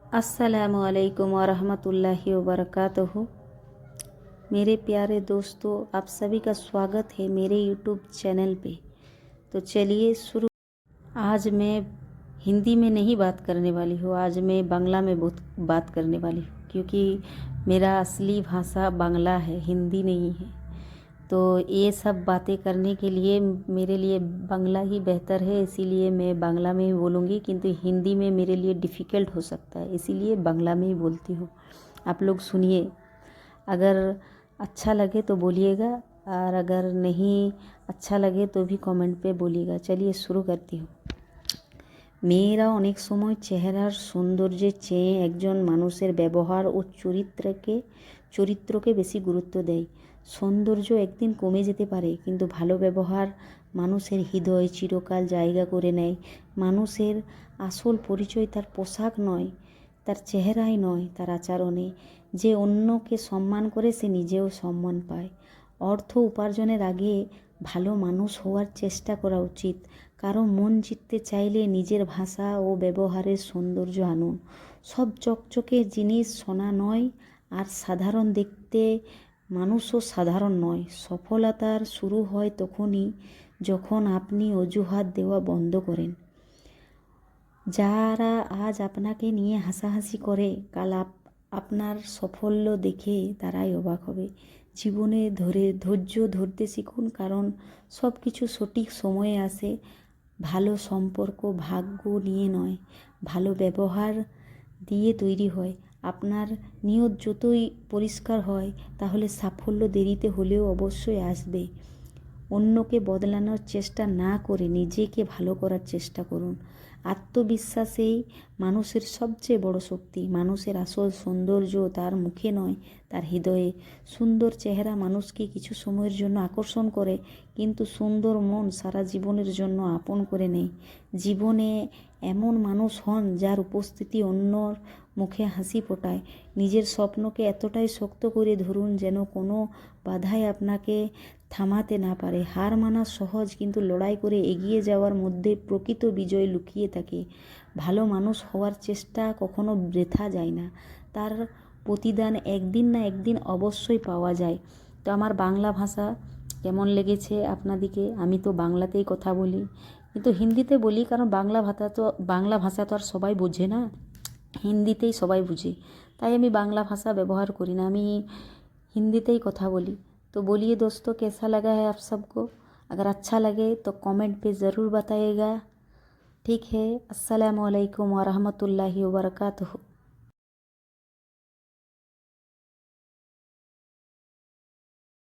अस्सलामुअलैकुम वरहमतुल्लाहि वबरकातुहू। मेरे प्यारे दोस्तों, आप सभी का स्वागत है मेरे यूट्यूब चैनल पे। तो चलिए शुरू। आज मैं हिंदी में नहीं बात करने वाली हूँ, आज मैं बांग्ला में बात करने वाली हूँ, क्योंकि मेरा असली भाषा बांग्ला है, हिंदी नहीं है। तो ये सब बातें करने के लिए मेरे लिए बांग्ला ही बेहतर है, इसीलिए मैं बांग्ला में ही बोलूँगी। किंतु हिंदी में मेरे लिए डिफ़िकल्ट हो सकता है, इसीलिए बांग्ला में ही बोलती हूँ। आप लोग सुनिए, अगर अच्छा लगे तो बोलिएगा, और अगर नहीं अच्छा लगे तो भी कमेंट पे बोलिएगा। चलिए शुरू करती हूँ। মেয়েরা অনেক সময় চেহারার সৌন্দর্যের চেয়ে একজন মানুষের ব্যবহার ও চরিত্রকে বেশি গুরুত্ব দেয়। সৌন্দর্য একদিন কমে যেতে পারে, কিন্তু ভালো ব্যবহার মানুষের হৃদয়ে চিরকাল জায়গা করে নেয়। মানুষের আসল পরিচয় তার পোশাক নয়, তার চেহারায় নয়, তার আচরণে। যে অন্যকে সম্মান করে সে নিজেও সম্মান পায়। অর্থ উপার্জনের আগে ভালো মানুষ হওয়ার চেষ্টা করা উচিত। কারো মন জিততে চাইলে নিজের ভাষা ও ব্যবহারের সৌন্দর্য আনুন। সব চকচকে জিনিস সোনা নয়, আর সাধারণ দেখতে মানুষও সাধারণ নয়। সফলতার শুরু হয় তখনই যখন আপনি অজুহাত দেওয়া বন্ধ করেন। যারা আজ আপনাকে নিয়ে হাসাহাসি করে, কাল আপনার সাফল্য দেখে তারাই অবাক হবে। জীবনে ধৈর্য ধরতে শিখুন, কারণ সব কিছু সঠিক সময়ে আসে। ভালো সম্পর্ক ভাগ্য নিয়ে নয়, ভালো ব্যবহার দিয়ে তৈরি হয়। আপনার নিয়ত যতই পরিষ্কার হয়, তাহলে সাফল্য দেরিতে হলেও অবশ্যই আসবে। অন্যকে বদলানোর চেষ্টা না করে নিজেকে ভালো করার চেষ্টা করুন। আত্মবিশ্বাসেই মানুষের সবচেয়ে বড় শক্তি। মানুষের আসল সৌন্দর্য তার মুখে নয়, তার হৃদয়ে। সুন্দর চেহারা মানুষকে কিছু সময়ের জন্য আকর্ষণ করে, কিন্তু সুন্দর মন সারা জীবনের জন্য আপন করে নেয়। জীবনে এমন মানুষ হন যার উপস্থিতি অন্যর মুখে হাসি ফোটায়। নিজের স্বপ্নকে এতটাই শক্ত করে ধরুন যেন কোনো বাধাই আপনাকে থামাতে না পারে। হার মানা সহজ, কিন্তু লড়াই করে এগিয়ে যাওয়ার মধ্যে প্রকৃত বিজয় লুকিয়ে থাকে। ভালো মানুষ হওয়ার চেষ্টা কখনো বৃথা যায় না, তার প্রতিদান একদিন না একদিন অবশ্যই পাওয়া যায়। তো আমার বাংলা ভাষা কেমন লেগেছে আপনাদিকে? আমি তো বাংলাতেই কথা বলি, কিন্তু হিন্দিতে বলি, কারণ বাংলা ভাষা তো আর সবাই বোঝে না, হিন্দিতেই সবাই বুঝে। তাই আমি বাংলা ভাষা ব্যবহার করি না, আমি हिंदीতেই কথা বলি। तो बोलिए दोस्तों, कैसा लगा है आप सबको? अगर अच्छा लगे तो कमेंट पे ज़रूर बताइएगा। ठीक है, अस्सलामु अलैकुम वरहमतुल्लाहि वबरकातुहू।